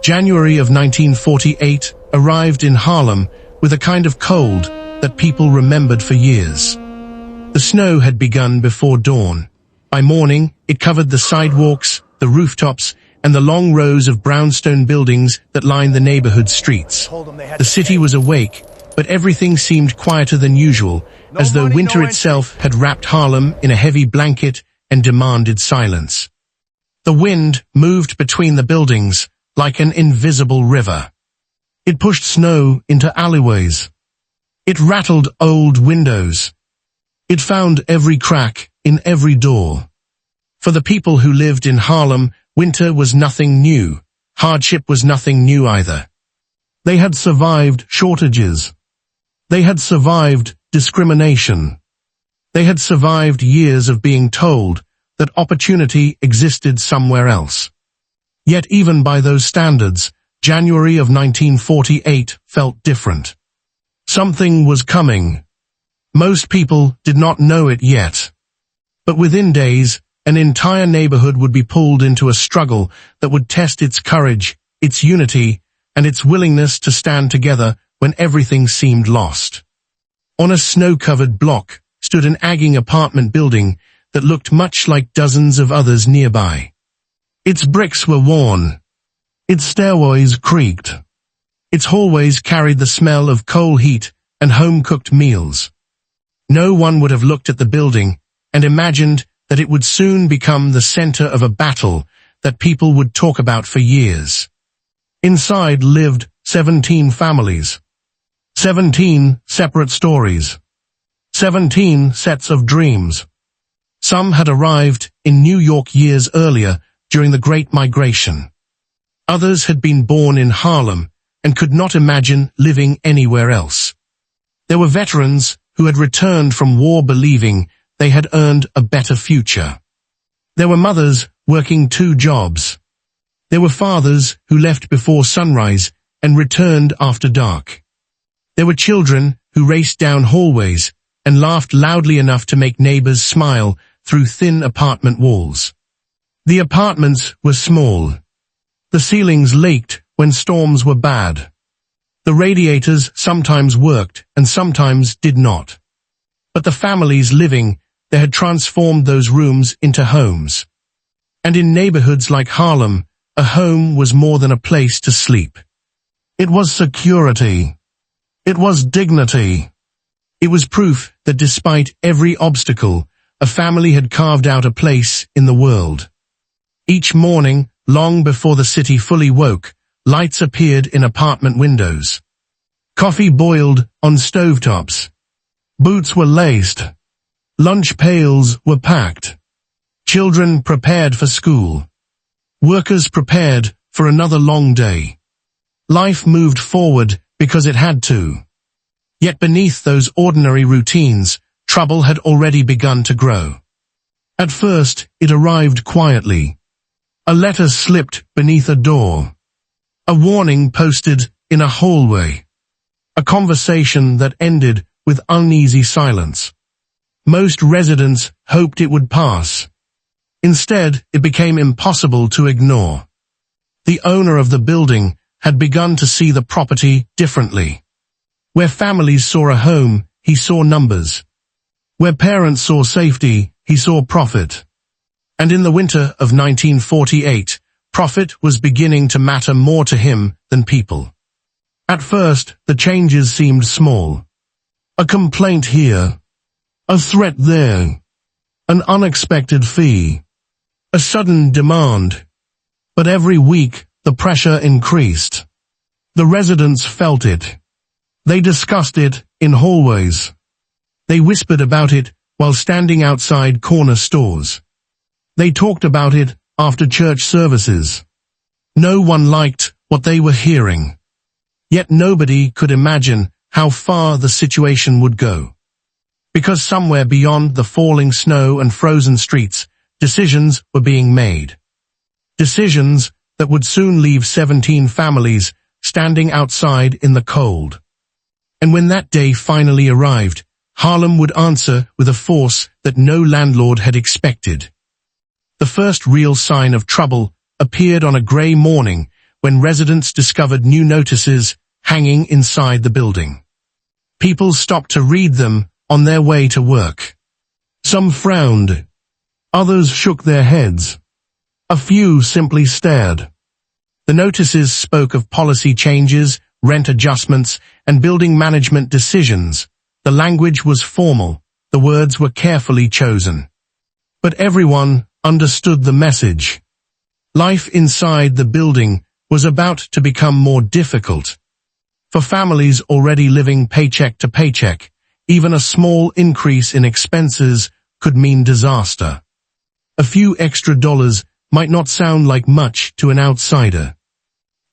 January of 1948 arrived in Harlem with a kind of cold that people remembered for years. The snow had begun before dawn. By morning, it covered the sidewalks, the rooftops, and the long rows of brownstone buildings that lined the neighborhood streets. The city was awake, but everything seemed quieter than usual, as though winter itself had wrapped Harlem in a heavy blanket and demanded silence. The wind moved between the buildings like an invisible river. It pushed snow into alleyways. It rattled old windows. It found every crack in every door. For the people who lived in Harlem, winter was nothing new. Hardship was nothing new either. They had survived shortages. They had survived discrimination. They had survived years of being told that opportunity existed somewhere else. Yet even by those standards, January of 1948 felt different. Something was coming. Most people did not know it yet. But within days, an entire neighborhood would be pulled into a struggle that would test its courage, its unity, and its willingness to stand together when everything seemed lost. On a snow-covered block stood an aging apartment building that looked much like dozens of others nearby. Its bricks were worn. Its stairways creaked. Its hallways carried the smell of coal heat and home-cooked meals. No one would have looked at the building and imagined that it would soon become the center of a battle that people would talk about for years. Inside lived 17 families. 17 separate stories. 17 sets of dreams. Some had arrived in New York years earlier during the Great Migration. Others had been born in Harlem and could not imagine living anywhere else. There were veterans who had returned from war believing they had earned a better future. There were mothers working 2 jobs. There were fathers who left before sunrise and returned after dark. There were children who raced down hallways and laughed loudly enough to make neighbors smile through thin apartment walls. The apartments were small. The ceilings leaked when storms were bad. The radiators sometimes worked and sometimes did not. But the families living there had transformed those rooms into homes. And in neighborhoods like Harlem, a home was more than a place to sleep. It was security. It was dignity. It was proof that despite every obstacle, a family had carved out a place in the world. Each morning, long before the city fully woke, lights appeared in apartment windows. Coffee boiled on stovetops. Boots were laced. Lunch pails were packed. Children prepared for school. Workers prepared for another long day. Life moved forward because it had to. Yet beneath those ordinary routines, trouble had already begun to grow. At first, it arrived quietly. A letter slipped beneath a door. A warning posted in a hallway. A conversation that ended with uneasy silence. Most residents hoped it would pass. Instead, it became impossible to ignore. The owner of the building had begun to see the property differently. Where families saw a home, he saw numbers. Where parents saw safety, he saw profit. And in the winter of 1948, profit was beginning to matter more to him than people. At first, the changes seemed small. A complaint here. A threat there. An unexpected fee. A sudden demand. But every week, the pressure increased. The residents felt it. They discussed it in hallways. They whispered about it while standing outside corner stores. They talked about it after church services. No one liked what they were hearing. Yet nobody could imagine how far the situation would go. Because somewhere beyond the falling snow and frozen streets, decisions were being made. Decisions that would soon leave 17 families standing outside in the cold. And when that day finally arrived, Harlem would answer with a force that no landlord had expected. The first real sign of trouble appeared on a gray morning when residents discovered new notices hanging inside the building. People stopped to read them on their way to work. Some frowned. Others shook their heads. A few simply stared. The notices spoke of policy changes, rent adjustments, and building management decisions. The language was formal. The words were carefully chosen. But everyone understood the message. Life inside the building was about to become more difficult. For families already living paycheck to paycheck, even a small increase in expenses could mean disaster. A few extra dollars might not sound like much to an outsider.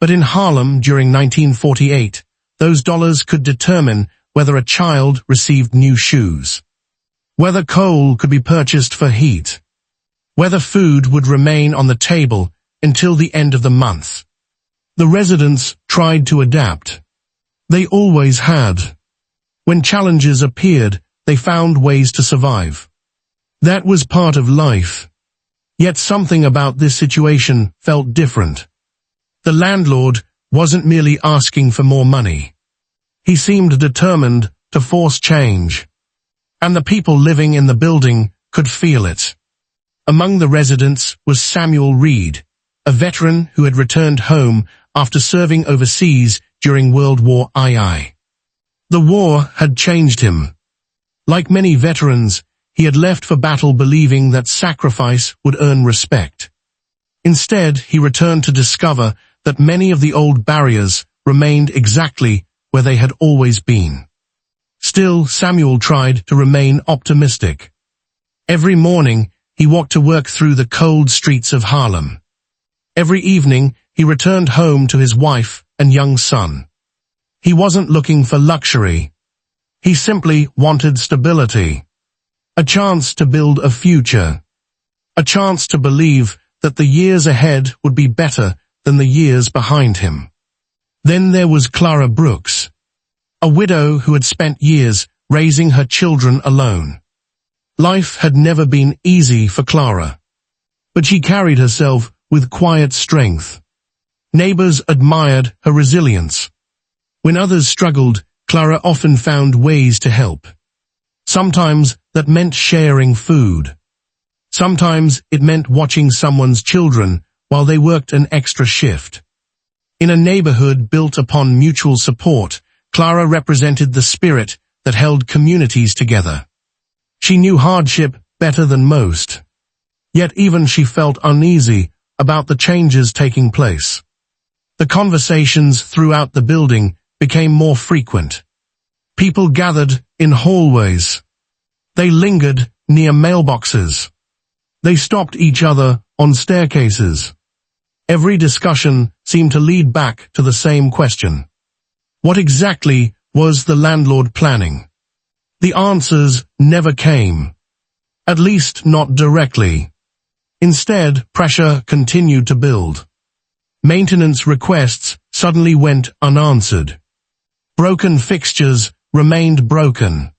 But in Harlem during 1948, those dollars could determine whether a child received new shoes, whether coal could be purchased for heat, whether food would remain on the table until the end of the month. The residents tried to adapt. They always had. When challenges appeared, they found ways to survive. That was part of life. Yet something about this situation felt different. The landlord wasn't merely asking for more money. He seemed determined to force change. And the people living in the building could feel it. Among the residents was Samuel Reed, a veteran who had returned home after serving overseas during World War II. The war had changed him. Like many veterans, he had left for battle believing that sacrifice would earn respect. Instead, he returned to discover that many of the old barriers remained exactly where they had always been. Still, Samuel tried to remain optimistic. Every morning, he walked to work through the cold streets of Harlem. Every evening, he returned home to his wife and young son. He wasn't looking for luxury. He simply wanted stability. A chance to build a future. A chance to believe that the years ahead would be better than the years behind him. Then there was Clara Brooks, a widow who had spent years raising her children alone. Life had never been easy for Clara, but she carried herself with quiet strength. Neighbors admired her resilience. When others struggled, Clara often found ways to help. Sometimes that meant sharing food. Sometimes it meant watching someone's children while they worked an extra shift. In a neighborhood built upon mutual support, Clara represented the spirit that held communities together. She knew hardship better than most. Yet even she felt uneasy about the changes taking place. The conversations throughout the building became more frequent. People gathered in hallways. They lingered near mailboxes. They stopped each other on staircases. Every discussion seemed to lead back to the same question. What exactly was the landlord planning? The answers never came. At least not directly. Instead, pressure continued to build. Maintenance requests suddenly went unanswered. Broken fixtures remained broken.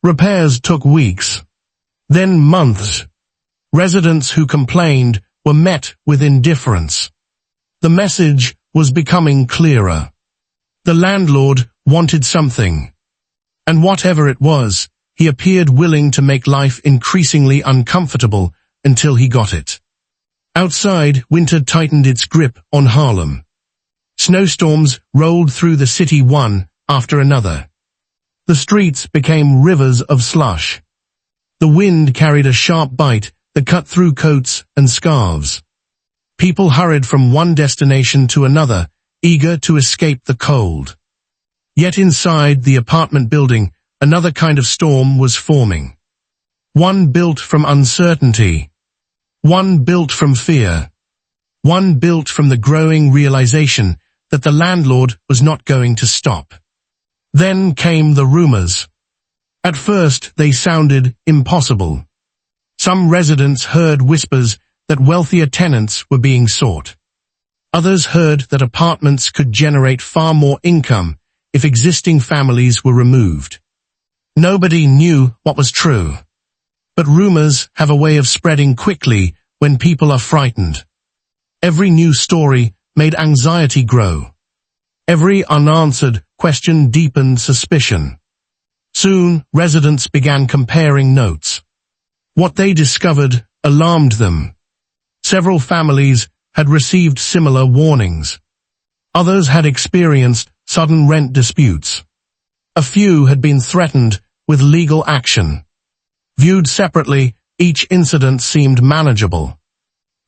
Repairs took weeks, then months. Residents who complained were met with indifference. The message was becoming clearer. The landlord wanted something. And whatever it was, he appeared willing to make life increasingly uncomfortable until he got it. Outside, winter tightened its grip on Harlem. Snowstorms rolled through the city one after another. The streets became rivers of slush. The wind carried a sharp bite that cut through coats and scarves. People hurried from one destination to another, eager to escape the cold. Yet inside the apartment building, another kind of storm was forming. One built from uncertainty. One built from fear. One built from the growing realization that the landlord was not going to stop. Then came the rumors. At first, they sounded impossible. Some residents heard whispers that wealthier tenants were being sought. Others heard that apartments could generate far more income if existing families were removed. Nobody knew what was true. But rumors have a way of spreading quickly when people are frightened. Every new story made anxiety grow. Every unanswered question deepened suspicion. Soon, residents began comparing notes. What they discovered alarmed them. Several families had received similar warnings. Others had experienced sudden rent disputes. A few had been threatened with legal action. Viewed separately, each incident seemed manageable.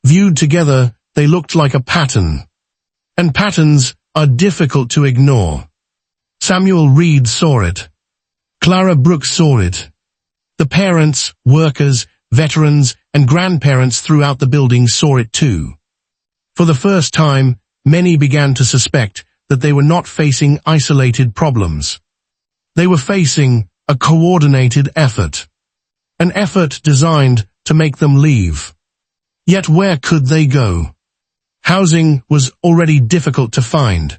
Viewed together, they looked like a pattern. And patterns are difficult to ignore. Samuel Reed saw it. Clara Brooks saw it. The parents, workers, veterans, and grandparents throughout the building saw it too. For the first time, many began to suspect that they were not facing isolated problems. They were facing a coordinated effort. An effort designed to make them leave. Yet where could they go? Housing was already difficult to find.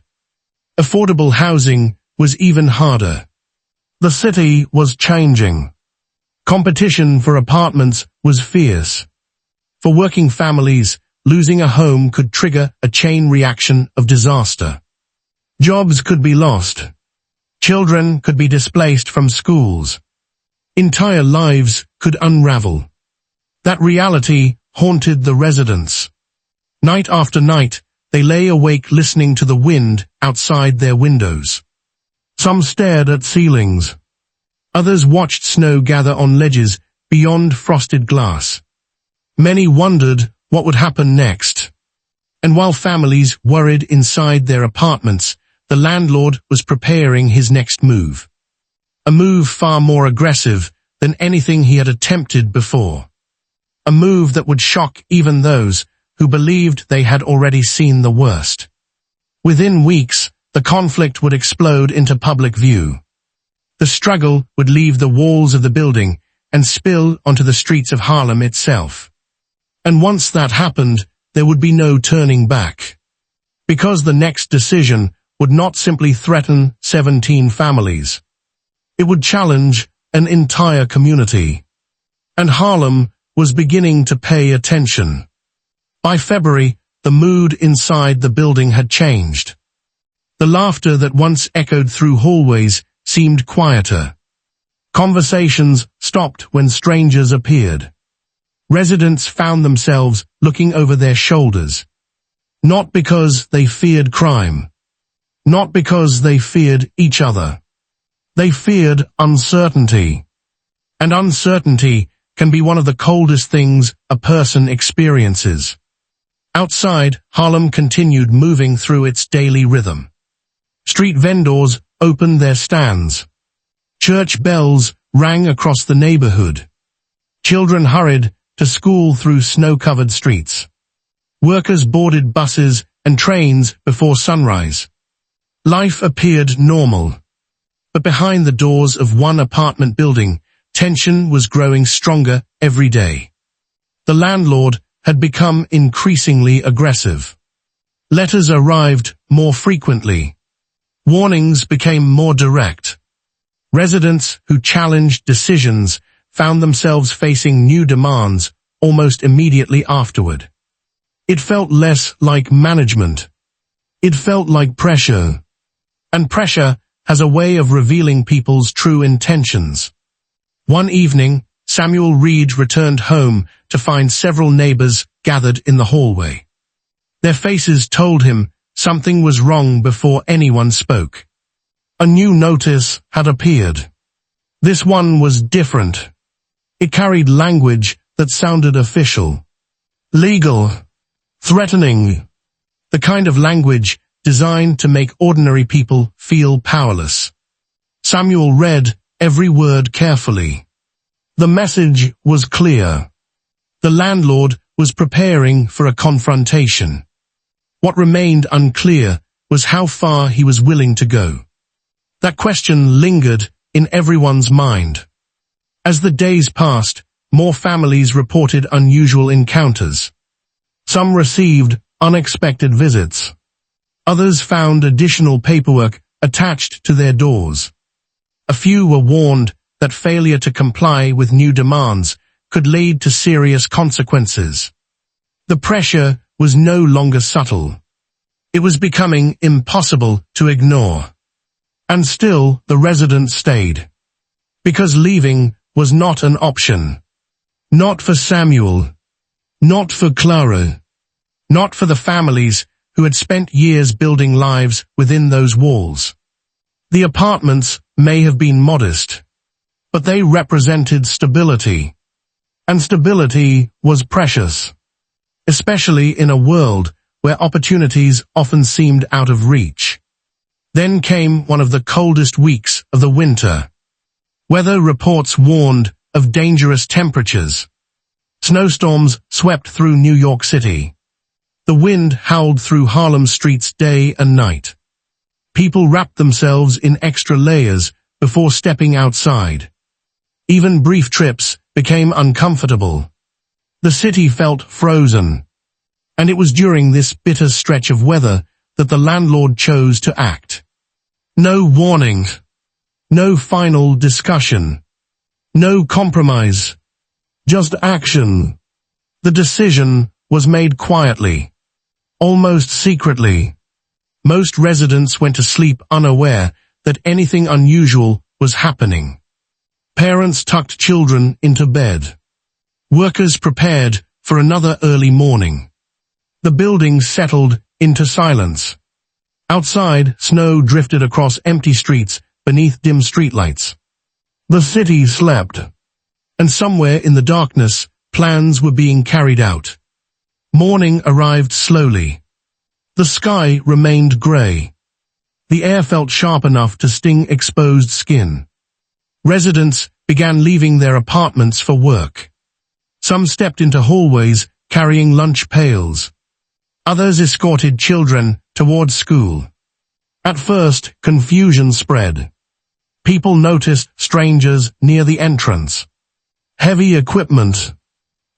Affordable housing was even harder. The city was changing. Competition for apartments was fierce. For working families, losing a home could trigger a chain reaction of disaster. Jobs could be lost. Children could be displaced from schools. Entire lives could unravel. That reality haunted the residents. Night after night, they lay awake listening to the wind outside their windows. Some stared at ceilings. Others watched snow gather on ledges beyond frosted glass. Many wondered what would happen next. And while families worried inside their apartments, the landlord was preparing his next move. A move far more aggressive than anything he had attempted before. A move that would shock even those who believed they had already seen the worst. Within weeks, the conflict would explode into public view. The struggle would leave the walls of the building and spill onto the streets of Harlem itself. And once that happened, there would be no turning back. Because the next decision would not simply threaten 17 families. It would challenge an entire community. And Harlem was beginning to pay attention. By February, the mood inside the building had changed. The laughter that once echoed through hallways seemed quieter. Conversations stopped when strangers appeared. Residents found themselves looking over their shoulders. Not because they feared crime. Not because they feared each other. They feared uncertainty. And uncertainty can be one of the coldest things a person experiences. Outside, Harlem continued moving through its daily rhythm. Street vendors opened their stands. Church bells rang across the neighborhood. Children hurried to school through snow-covered streets. Workers boarded buses and trains before sunrise. Life appeared normal. But behind the doors of one apartment building, tension was growing stronger every day. The landlord had become increasingly aggressive. Letters arrived more frequently. Warnings became more direct. Residents who challenged decisions found themselves facing new demands almost immediately afterward. It felt less like management. It felt like pressure. And pressure has a way of revealing people's true intentions. One evening, Samuel Reed returned home to find several neighbors gathered in the hallway. Their faces told him something was wrong before anyone spoke. A new notice had appeared. This one was different. It carried language that sounded official. Legal. Threatening. The kind of language designed to make ordinary people feel powerless. Samuel read every word carefully. The message was clear. The landlord was preparing for a confrontation. What remained unclear was how far he was willing to go. That question lingered in everyone's mind. As the days passed, more families reported unusual encounters. Some received unexpected visits. Others found additional paperwork attached to their doors. A few were warned that failure to comply with new demands could lead to serious consequences. The pressure was no longer subtle. It was becoming impossible to ignore. And still the residents stayed. Because leaving was not an option. Not for Samuel. Not for Clara. Not for the families who had spent years building lives within those walls. The apartments may have been modest, but they represented stability. And stability was precious, especially in a world where opportunities often seemed out of reach. Then came one of the coldest weeks of the winter. Weather reports warned of dangerous temperatures. Snowstorms swept through New York City. The wind howled through Harlem streets day and night. People wrapped themselves in extra layers before stepping outside. Even brief trips became uncomfortable. The city felt frozen. And it was during this bitter stretch of weather that the landlord chose to act. No warning. No final discussion. No compromise. Just action. The decision was made quietly. Almost secretly. Most residents went to sleep unaware that anything unusual was happening. Parents tucked children into bed. Workers prepared for another early morning. The building settled into silence. Outside, snow drifted across empty streets beneath dim streetlights. The city slept. And somewhere in the darkness, plans were being carried out. Morning arrived slowly. The sky remained gray. The air felt sharp enough to sting exposed skin. Residents began leaving their apartments for work. Some stepped into hallways carrying lunch pails. Others escorted children towards school. At first, confusion spread. People noticed strangers near the entrance. Heavy equipment.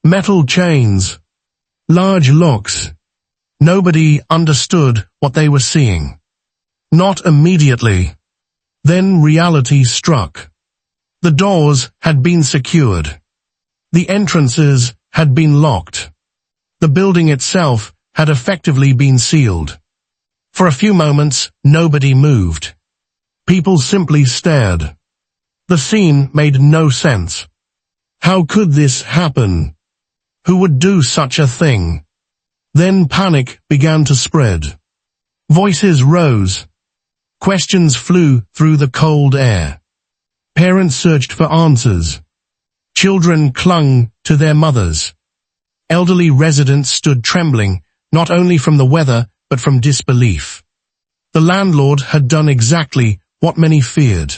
Metal chains. Large locks. Nobody understood what they were seeing. Not immediately. Then reality struck. The doors had been secured. The entrances had been locked. The building itself had effectively been sealed. For a few moments, nobody moved. People simply stared. The scene made no sense. How could this happen? Who would do such a thing? Then panic began to spread. Voices rose. Questions flew through the cold air. Parents searched for answers. Children clung to their mothers. Elderly residents stood trembling, not only from the weather, but from disbelief. The landlord had done exactly what many feared.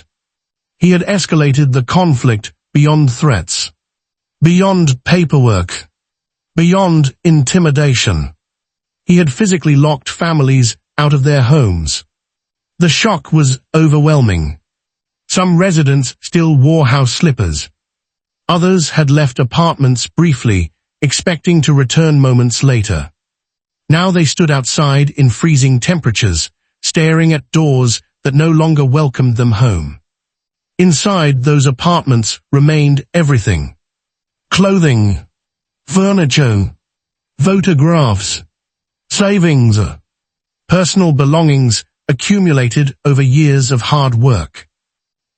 He had escalated the conflict beyond threats, beyond paperwork, beyond intimidation. He had physically locked families out of their homes. The shock was overwhelming. Some residents still wore house slippers. Others had left apartments briefly, expecting to return moments later. Now they stood outside in freezing temperatures, staring at doors that no longer welcomed them home. Inside those apartments remained everything. Clothing, furniture, photographs, savings, personal belongings accumulated over years of hard work.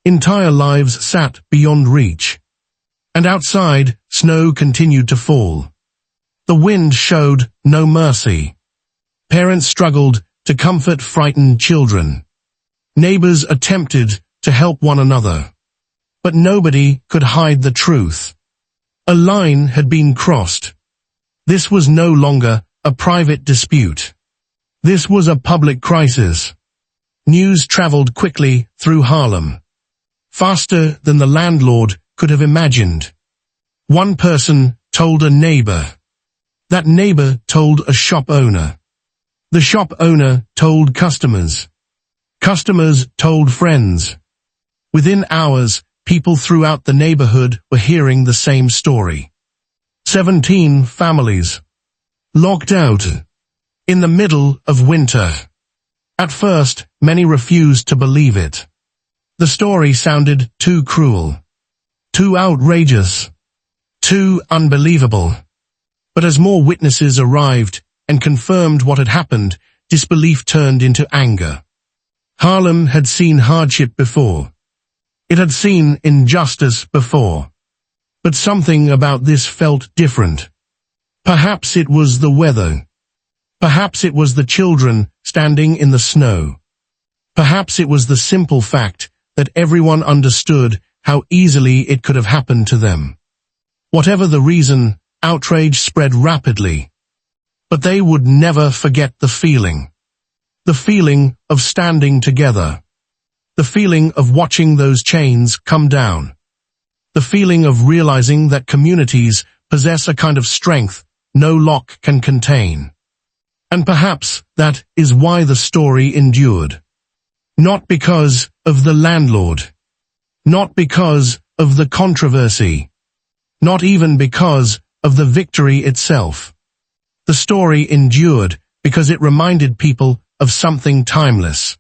Entire lives sat beyond reach. And outside, snow continued to fall. The wind showed no mercy. Parents struggled to comfort frightened children. Neighbors attempted to help one another. But nobody could hide the truth. A line had been crossed. This was no longer a private dispute. This was a public crisis. News traveled quickly through Harlem. Faster than the landlord could have imagined. One person told a neighbor. That neighbor told a shop owner. The shop owner told customers. Customers told friends. Within hours, people throughout the neighborhood were hearing the same story. 17 families. Locked out. In the middle of winter. At first, many refused to believe it. The story sounded too cruel. Too outrageous. Too unbelievable. But as more witnesses arrived and confirmed what had happened, disbelief turned into anger. Harlem had seen hardship before. It had seen injustice before. But something about this felt different. Perhaps it was the weather. Perhaps it was the children standing in the snow. Perhaps it was the simple fact that everyone understood how easily it could have happened to them. Whatever the reason, outrage spread rapidly. But they would never forget the feeling. The feeling of standing together. The feeling of watching those chains come down. The feeling of realizing that communities possess a kind of strength no lock can contain. And perhaps that is why the story endured. Not because of the landlord. Not because of the controversy. Not even because of the victory itself. The story endured because it reminded people of something timeless.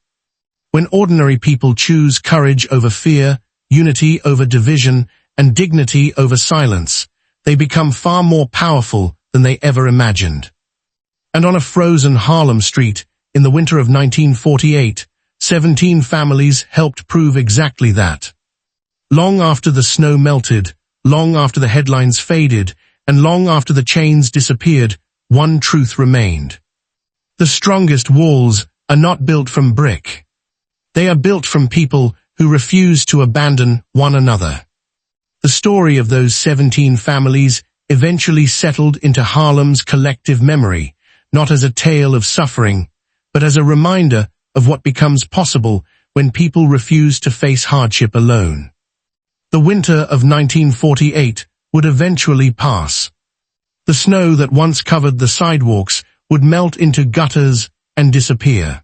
When ordinary people choose courage over fear, unity over division, and dignity over silence, they become far more powerful than they ever imagined. And on a frozen Harlem street, in the winter of 1948, 17 families helped prove exactly that. Long after the snow melted, long after the headlines faded, and long after the chains disappeared, one truth remained. The strongest walls are not built from brick. They are built from people who refuse to abandon one another. The story of those 17 families eventually settled into Harlem's collective memory, not as a tale of suffering, but as a reminder of what becomes possible when people refuse to face hardship alone. The winter of 1948 would eventually pass. The snow that once covered the sidewalks would melt into gutters and disappear.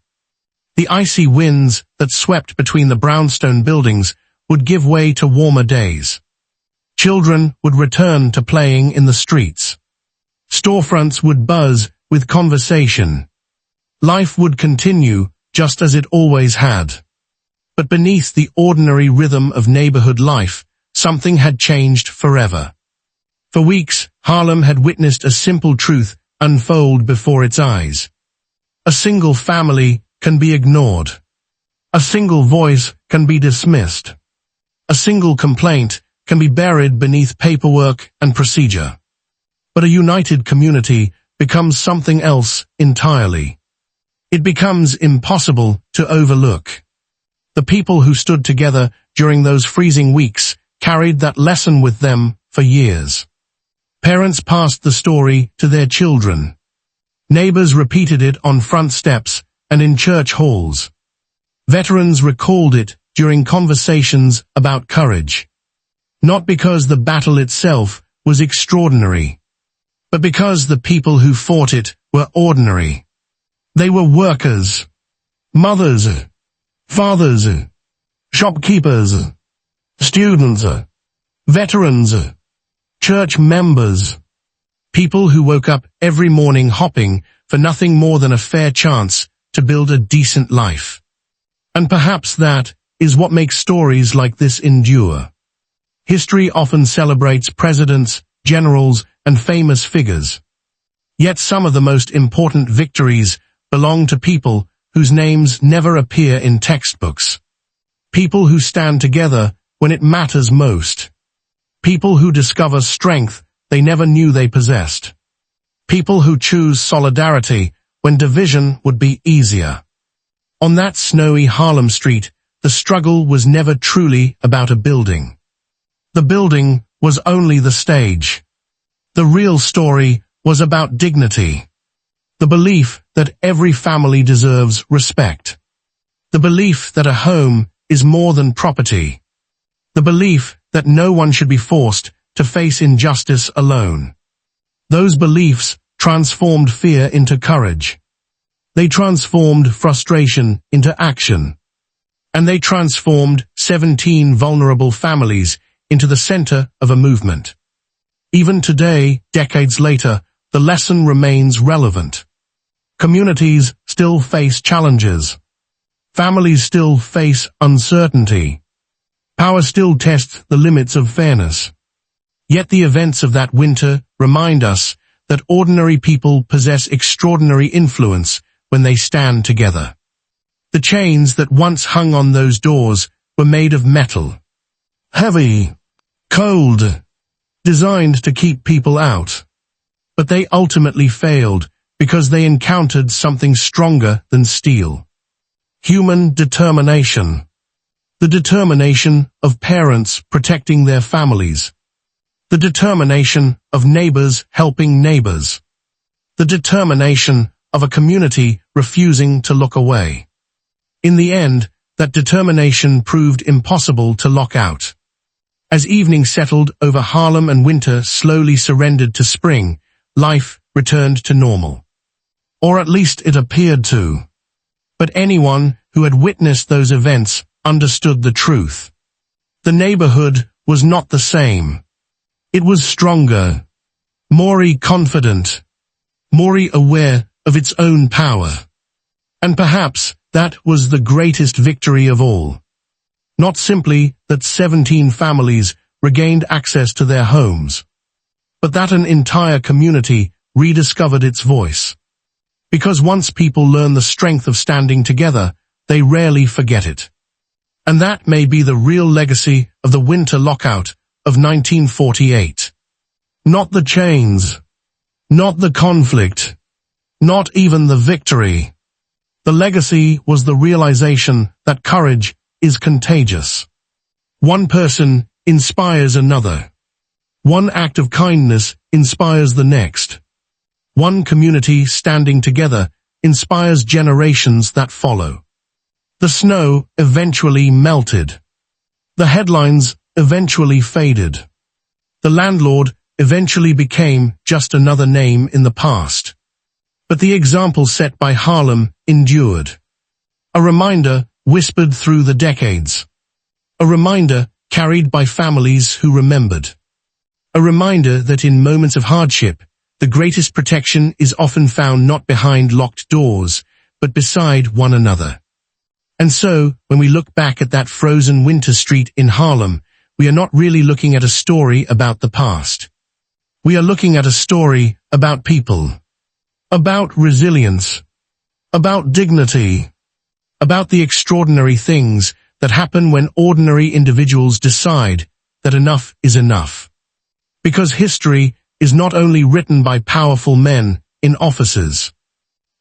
The icy winds that swept between the brownstone buildings would give way to warmer days. Children would return to playing in the streets. Storefronts would buzz with conversation. Life would continue just as it always had. But beneath the ordinary rhythm of neighborhood life, something had changed forever. For weeks, Harlem had witnessed a simple truth unfold before its eyes. A single family can be ignored. A single voice can be dismissed. A single complaint can be buried beneath paperwork and procedure. But a united community becomes something else entirely. It becomes impossible to overlook. The people who stood together during those freezing weeks carried that lesson with them for years. Parents passed the story to their children. Neighbors repeated it on front steps and in church halls. Veterans recalled it during conversations about courage. Not because the battle itself was extraordinary, but because the people who fought it were ordinary. They were workers, mothers, fathers, shopkeepers, students, veterans, church members, people who woke up every morning hopping for nothing more than a fair chance to build a decent life. And perhaps that is what makes stories like this endure. History often celebrates presidents, generals, and famous figures. Yet some of the most important victories belong to people whose names never appear in textbooks. People who stand together when it matters most. People who discover strength they never knew they possessed. People who choose solidarity when division would be easier. On that snowy Harlem street, the struggle was never truly about a building. The building was only the stage. The real story was about dignity. The belief that every family deserves respect. The belief that a home is more than property. The belief that no one should be forced to face injustice alone. Those beliefs transformed fear into courage. They transformed frustration into action. And they transformed 17 vulnerable families into the center of a movement. Even today, decades later, the lesson remains relevant. Communities still face challenges. Families still face uncertainty. Power still tests the limits of fairness. Yet the events of that winter remind us that ordinary people possess extraordinary influence when they stand together. The chains that once hung on those doors were made of metal. Heavy, cold, designed to keep people out. But they ultimately failed because they encountered something stronger than steel. Human determination. The determination of parents protecting their families. The determination of neighbors helping neighbors. The determination of a community refusing to look away. In the end, that determination proved impossible to lock out. As evening settled over Harlem and winter slowly surrendered to spring, life returned to normal. Or at least it appeared to. But anyone who had witnessed those events understood the truth. The neighborhood was not the same. It was stronger, more confident, more aware of its own power. And perhaps that was the greatest victory of all. Not simply that 17 families regained access to their homes, but that an entire community rediscovered its voice. Because once people learn the strength of standing together, they rarely forget it. And that may be the real legacy of the Winter Lockout of 1948. Not the chains, not the conflict, not even the victory. The legacy was the realization that courage is contagious. One person inspires another. One act of kindness inspires the next. One community standing together inspires generations that follow. The snow eventually melted. The headlines eventually faded. The landlord eventually became just another name in the past. But the example set by Harlem endured. A reminder whispered through the decades. A reminder carried by families who remembered. A reminder that in moments of hardship, the greatest protection is often found not behind locked doors, but beside one another. And so, when we look back at that frozen winter street in Harlem, we are not really looking at a story about the past. We are looking at a story about people. About resilience. About dignity. About the extraordinary things that happen when ordinary individuals decide that enough is enough. Because history is not only written by powerful men in offices.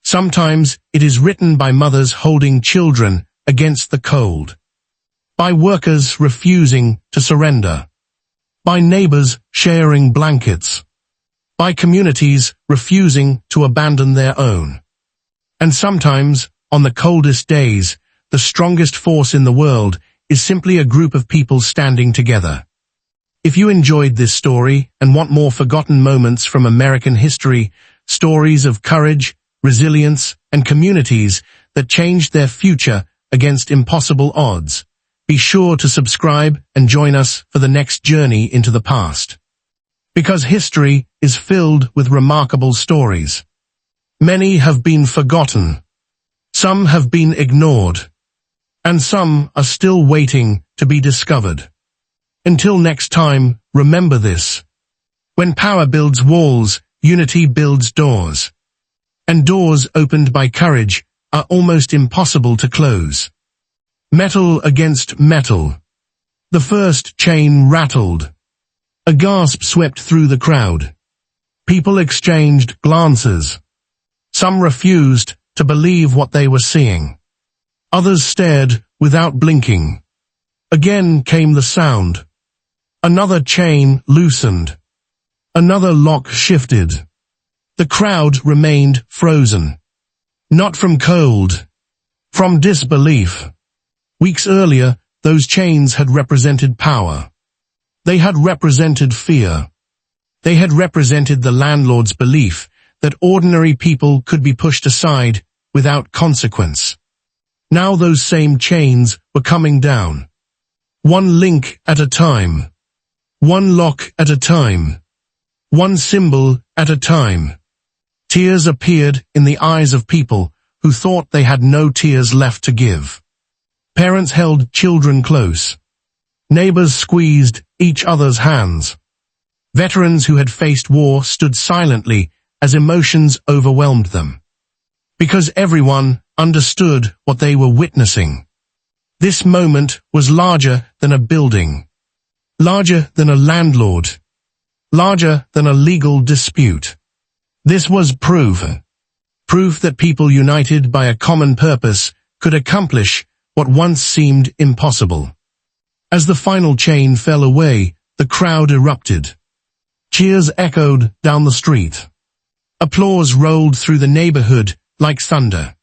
Sometimes it is written by mothers holding children against the cold. By workers refusing to surrender. By neighbors sharing blankets. By communities refusing to abandon their own. And sometimes, on the coldest days, the strongest force in the world is simply a group of people standing together. If you enjoyed this story and want more forgotten moments from American history, stories of courage, resilience, and communities that changed their future against impossible odds, be sure to subscribe and join us for the next journey into the past. Because history is filled with remarkable stories. Many have been forgotten. Some have been ignored. And some are still waiting to be discovered. Until next time, remember this. When power builds walls, unity builds doors. And doors opened by courage are almost impossible to close. Metal against metal. The first chain rattled. A gasp swept through the crowd. People exchanged glances. Some refused to believe what they were seeing. Others stared without blinking. Again came the sound. Another chain loosened. Another lock shifted. The crowd remained frozen. Not from cold. From disbelief. Weeks earlier, those chains had represented power. They had represented fear. They had represented the landlord's belief that ordinary people could be pushed aside without consequence. Now those same chains were coming down. One link at a time. One lock at a time. One symbol at a time. Tears appeared in the eyes of people who thought they had no tears left to give. Parents held children close. Neighbors squeezed each other's hands. Veterans who had faced war stood silently as emotions overwhelmed them. because everyone understood what they were witnessing. This moment was larger than a building, larger than a landlord, larger than a legal dispute. This was proof that people united by a common purpose could accomplish what once seemed impossible. As the final chain fell away, the crowd erupted. Cheers echoed down the street. Applause rolled through the neighborhood like thunder.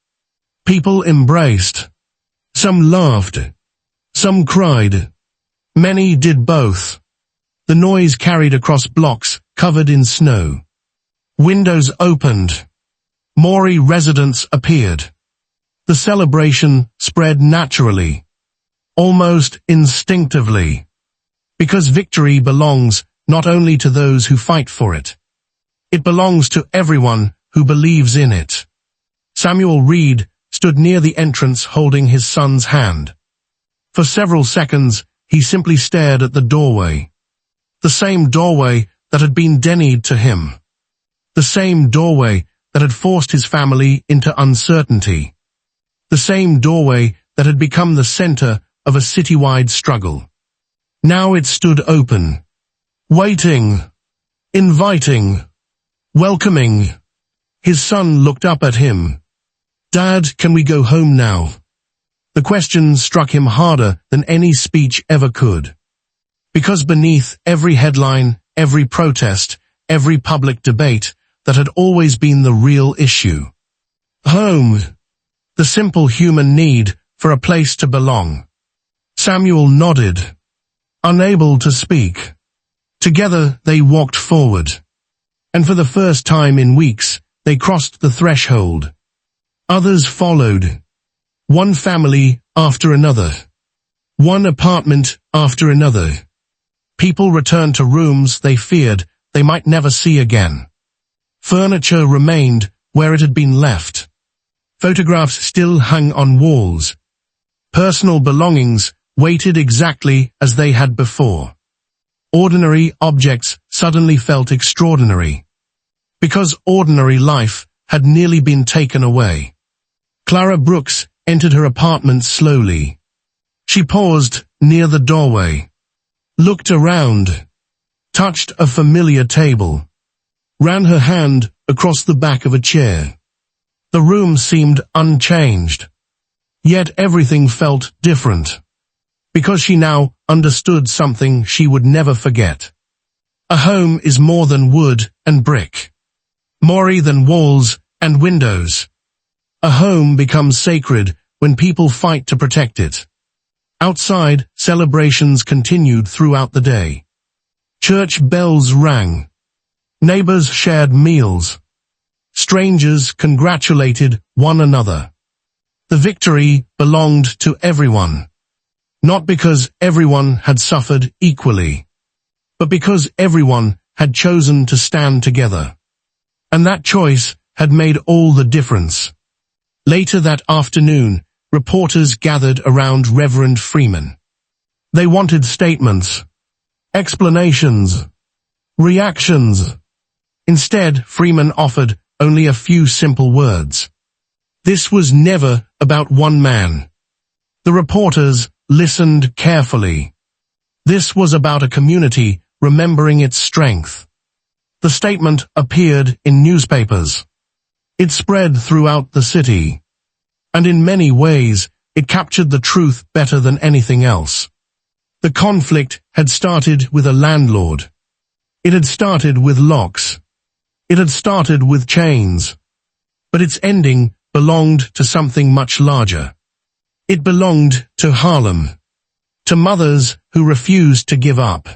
People embraced. Some laughed. Some cried. Many did both. The noise carried across blocks covered in snow. Windows opened. Maury residents appeared. The celebration spread naturally, almost instinctively, because victory belongs not only to those who fight for it. It belongs to everyone who believes in it. Samuel Reed stood near the entrance holding his son's hand. For several seconds, he simply stared at the doorway. The same doorway that had been denied to him. The same doorway that had forced his family into uncertainty. The same doorway that had become the center of a citywide struggle. Now it stood open, waiting, inviting, welcoming. His son looked up at him. "Dad, can we go home now?" The question struck him harder than any speech ever could. Because beneath every headline, every protest, every public debate, that had always been the real issue. Home. The simple human need for a place to belong. Samuel nodded, unable to speak. Together they walked forward. And for the first time in weeks, they crossed the threshold. Others followed. One family after another. One apartment after another. People returned to rooms they feared they might never see again. Furniture remained where it had been left. Photographs still hung on walls. Personal belongings waited exactly as they had before. Ordinary objects suddenly felt extraordinary. Because ordinary life had nearly been taken away. Clara Brooks entered her apartment slowly. She paused near the doorway, looked around, touched a familiar table, ran her hand across the back of a chair. The room seemed unchanged, yet everything felt different, because she now understood something she would never forget. A home is more than wood and brick, more than walls and windows. A home becomes sacred when people fight to protect it. Outside, celebrations continued throughout the day. Church bells rang. Neighbors shared meals. Strangers congratulated one another. The victory belonged to everyone. Not because everyone had suffered equally, but because everyone had chosen to stand together. And that choice had made all the difference. Later that afternoon, reporters gathered around Reverend Freeman. They wanted statements, explanations, reactions. Instead, Freeman offered only a few simple words. This was never about one man. The reporters listened carefully. This was about a community remembering its strength. The statement appeared in newspapers. It spread throughout the city. And in many ways, it captured the truth better than anything else. The conflict had started with a landlord. It had started with locks. It had started with chains. But its ending belonged to something much larger. It belonged to Harlem. To mothers who refused to give up.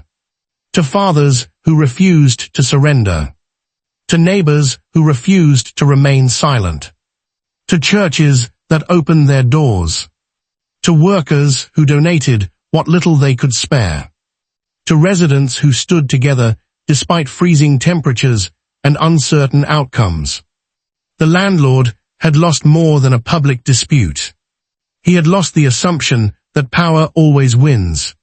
To fathers who refused to surrender. To neighbors who refused to remain silent. To churches that opened their doors. To workers who donated what little they could spare. To residents who stood together despite freezing temperatures and uncertain outcomes. The landlord had lost more than a public dispute. He had lost the assumption that power always wins.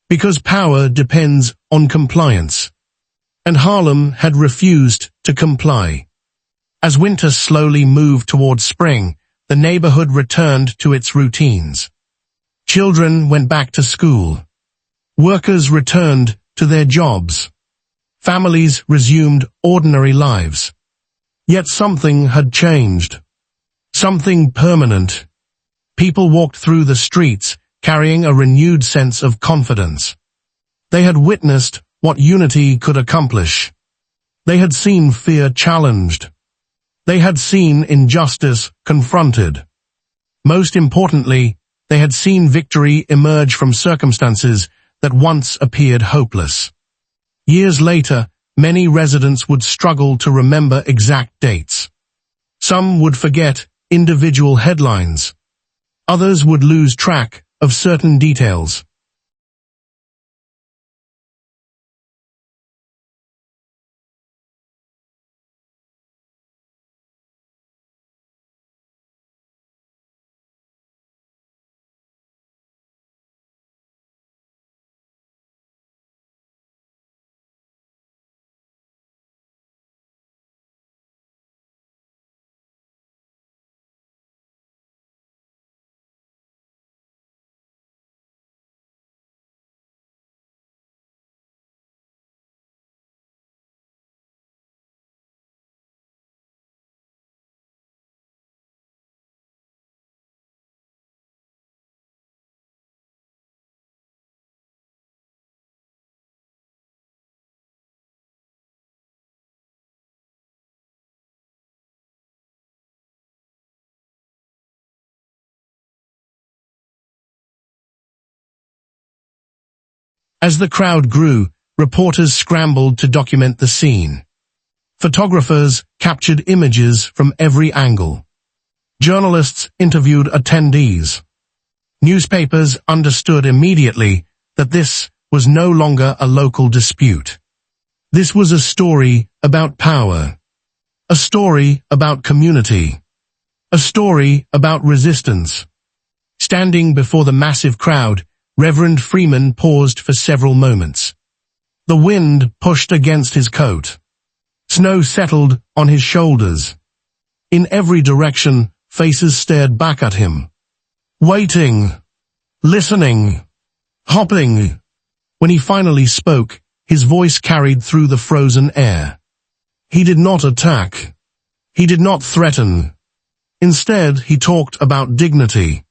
Because power depends on compliance. And Harlem had refused to comply. As winter slowly moved toward spring, the neighborhood returned to its routines. Children went back to school. Workers returned to their jobs. Families resumed ordinary lives. Yet something had changed. Something permanent. People walked through the streets, carrying a renewed sense of confidence. They had witnessed what unity could accomplish. They had seen fear challenged. They had seen injustice confronted. Most importantly, they had seen victory emerge from circumstances that once appeared hopeless. Years later, many residents would struggle to remember exact dates. Some would forget individual headlines. Others would lose track of certain details. As the crowd grew, reporters scrambled to document the scene. Photographers captured images from every angle. Journalists interviewed attendees. Newspapers understood immediately that this was no longer a local dispute. This was a story about power. A story about community. A story about resistance. Standing before the massive crowd, Reverend Freeman paused for several moments. The wind pushed against his coat. Snow settled on his shoulders. In every direction, faces stared back at him. Waiting. Listening. Hoping. When he finally spoke, his voice carried through the frozen air. He did not attack. He did not threaten. Instead, he talked about dignity.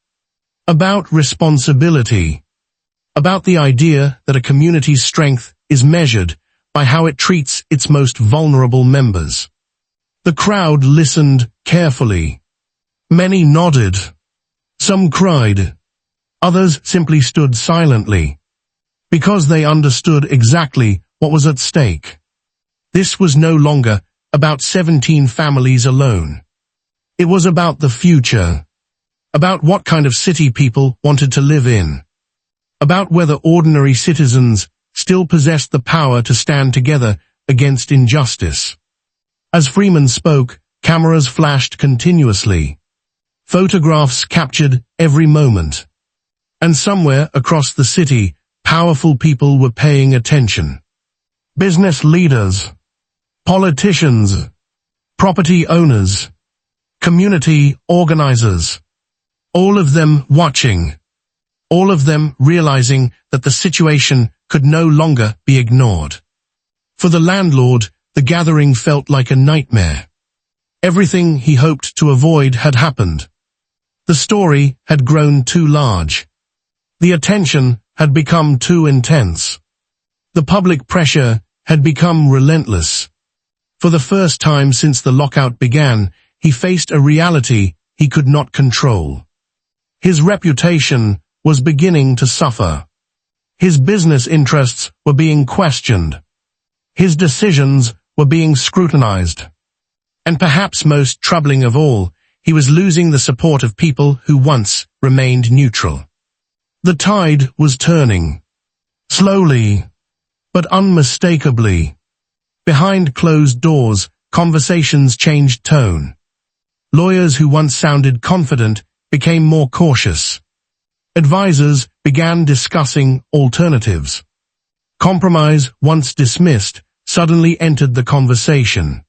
About responsibility. About the idea that a community's strength is measured by how it treats its most vulnerable members. The crowd listened carefully. Many nodded. Some cried. Others simply stood silently, because they understood exactly what was at stake. This was no longer about 17 families alone. It was about the future. About what kind of city people wanted to live in. About whether ordinary citizens still possessed the power to stand together against injustice. As Freeman spoke, cameras flashed continuously. Photographs captured every moment. And somewhere across the city, powerful people were paying attention. Business leaders, politicians, property owners, community organizers, all of them watching. All of them realizing that the situation could no longer be ignored. For the landlord, the gathering felt like a nightmare. Everything he hoped to avoid had happened. The story had grown too large. The attention had become too intense. The public pressure had become relentless. For the first time since the lockout began, he faced a reality he could not control. His reputation was beginning to suffer. His business interests were being questioned. His decisions were being scrutinized. And perhaps most troubling of all, he was losing the support of people who once remained neutral. The tide was turning. Slowly, but unmistakably. Behind closed doors, conversations changed tone. Lawyers who once sounded confident became more cautious. Advisors began discussing alternatives. Compromise, once dismissed, suddenly entered the conversation.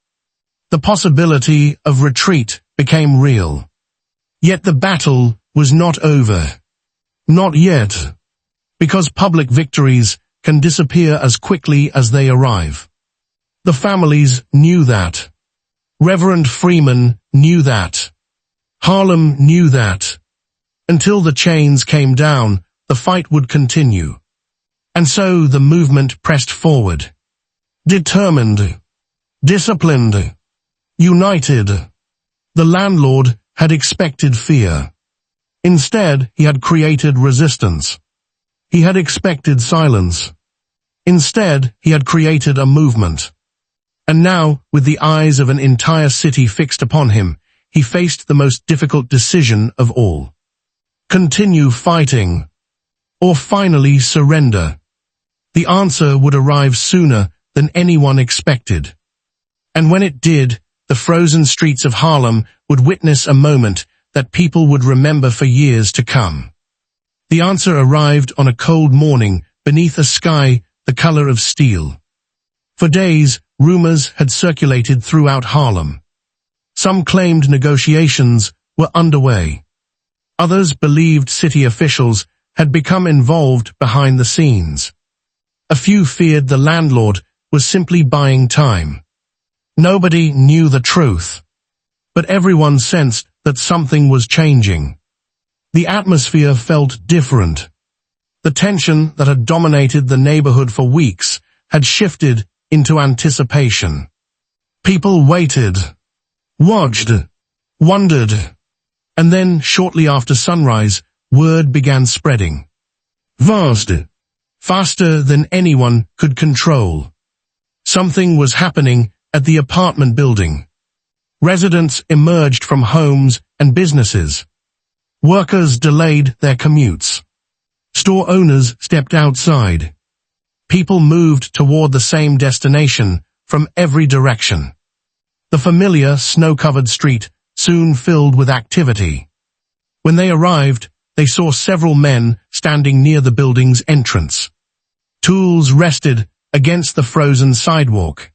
The possibility of retreat became real. Yet the battle was not over. Not yet. Because public victories can disappear as quickly as they arrive. The families knew that. Reverend Freeman knew that. Harlem knew that. Until the chains came down, the fight would continue. And so the movement pressed forward. Determined. Disciplined. United. The landlord had expected fear. Instead, he had created resistance. He had expected silence. Instead, he had created a movement. And now, with the eyes of an entire city fixed upon him, he faced the most difficult decision of all. Continue fighting, or finally surrender. The answer would arrive sooner than anyone expected. And when it did, the frozen streets of Harlem would witness a moment that people would remember for years to come. The answer arrived on a cold morning beneath a sky the color of steel. For days, rumors had circulated throughout Harlem. Some claimed negotiations were underway. Others believed city officials had become involved behind the scenes. A few feared the landlord was simply buying time. Nobody knew the truth. But everyone sensed that something was changing. The atmosphere felt different. The tension that had dominated the neighborhood for weeks had shifted into anticipation. People waited, watched, wondered, and then, shortly after sunrise, word began spreading. Faster than anyone could control. Something was happening at the apartment building. Residents emerged from homes and businesses. Workers delayed their commutes. Store owners stepped outside. People moved toward the same destination from every direction. The familiar snow-covered street soon filled with activity. When they arrived, they saw several men standing near the building's entrance. Tools rested against the frozen sidewalk.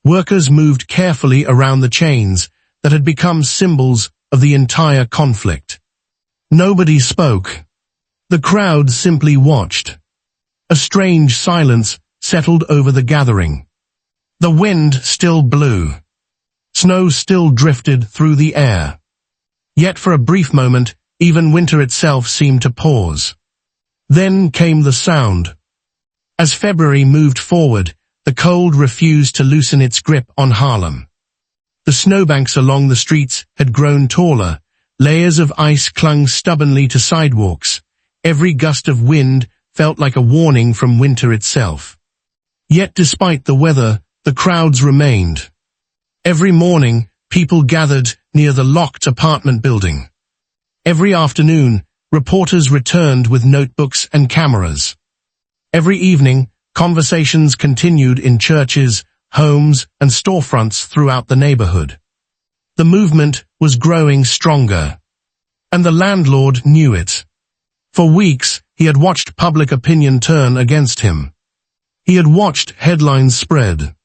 Workers moved carefully around the chains that had become symbols of the entire conflict. Nobody spoke. The crowd simply watched. A strange silence settled over the gathering. The wind still blew. Snow still drifted through the air. Yet for a brief moment, even winter itself seemed to pause. Then came the sound. As February moved forward, the cold refused to loosen its grip on Harlem. The snowbanks along the streets had grown taller. Layers of ice clung stubbornly to sidewalks. Every gust of wind felt like a warning from winter itself. Yet despite the weather, the crowds remained. Every morning, people gathered near the locked apartment building. Every afternoon, reporters returned with notebooks and cameras. Every evening, conversations continued in churches, homes, and storefronts throughout the neighborhood. The movement was growing stronger. And the landlord knew it. For weeks, he had watched public opinion turn against him. He had watched headlines spread.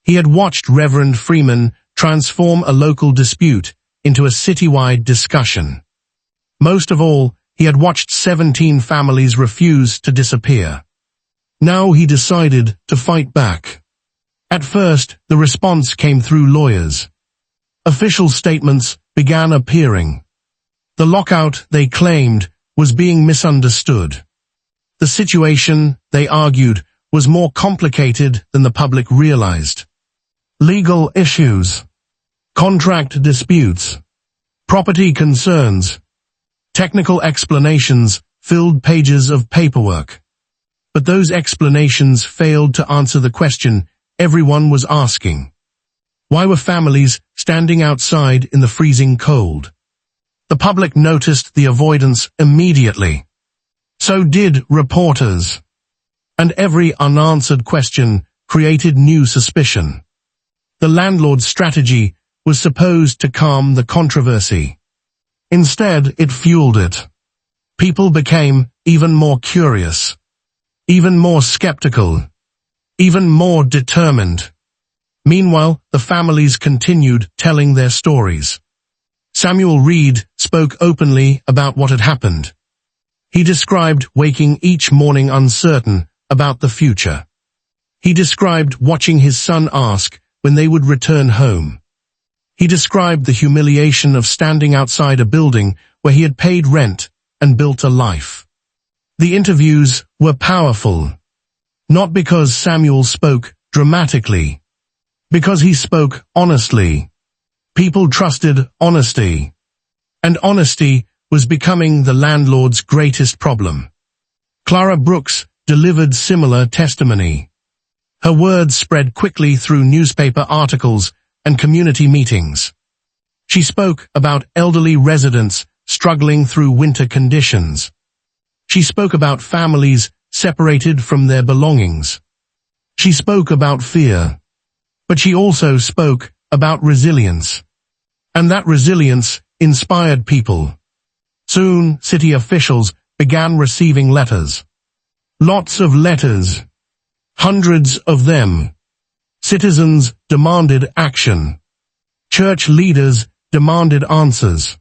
He had watched Reverend Freeman transform a local dispute into a citywide discussion. Most of all, he had watched 17 families refuse to disappear. Now he decided to fight back. At first, the response came through lawyers. Official statements began appearing. The lockout, they claimed, was being misunderstood. The situation, they argued, was more complicated than the public realized. Legal issues, contract disputes, property concerns, technical explanations filled pages of paperwork. But those explanations failed to answer the question everyone was asking. Why were families standing outside in the freezing cold? The public noticed the avoidance immediately. So did reporters. And every unanswered question created new suspicion. The landlord's strategy was supposed to calm the controversy. Instead, it fueled it. People became even more curious, even more skeptical, even more determined. Meanwhile, the families continued telling their stories. Samuel Reed spoke openly about what had happened. He described waking each morning uncertain about the future. He described watching his son ask when they would return home. He described the humiliation of standing outside a building where he had paid rent and built a life. The interviews were powerful, not because Samuel spoke dramatically, because he spoke honestly. People trusted honesty, and honesty was becoming the landlord's greatest problem. Clara Brooks delivered similar testimony. Her words spread quickly through newspaper articles and community meetings. She spoke about elderly residents struggling through winter conditions. She spoke about families separated from their belongings. She spoke about fear. But she also spoke about resilience. And that resilience inspired people. Soon, city officials began receiving letters. Lots of letters. Hundreds of them. Citizens demanded action. Church leaders demanded answers.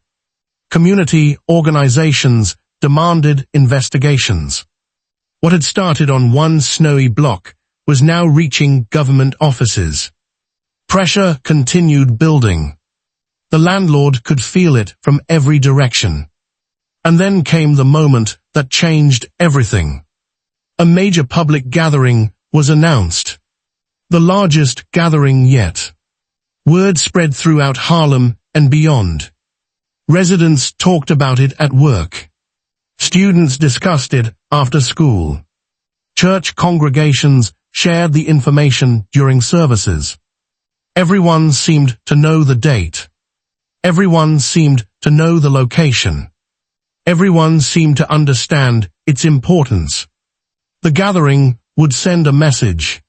Community organizations demanded investigations. What had started on one snowy block was now reaching government offices. Pressure continued building. The landlord could feel it from every direction. And then came the moment that changed everything. A major public gathering was announced. The largest gathering yet. Word spread throughout Harlem and beyond. Residents talked about it at work. Students discussed it after school. Church congregations shared the information during services. Everyone seemed to know the date. Everyone seemed to know the location. Everyone seemed to understand its importance. The gathering would send a message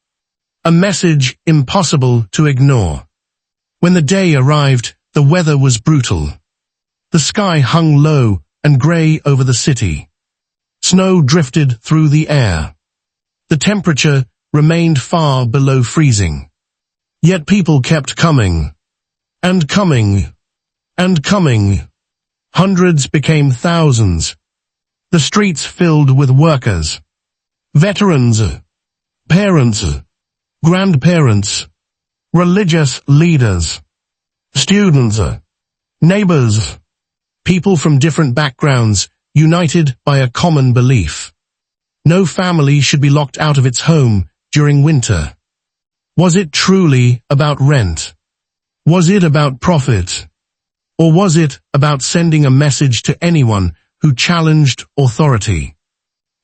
impossible to ignore. When the day arrived, the weather was brutal. The sky hung low and gray over the city. Snow drifted through the air. The temperature remained far below freezing. Yet people kept coming. And coming. And coming. Hundreds became thousands. The streets filled with workers. Veterans. Parents. Grandparents. Religious leaders. Students. Neighbors. People from different backgrounds, united by a common belief. No family should be locked out of its home during winter. Was it truly about rent? Was it about profit? Or was it about sending a message to anyone who challenged authority?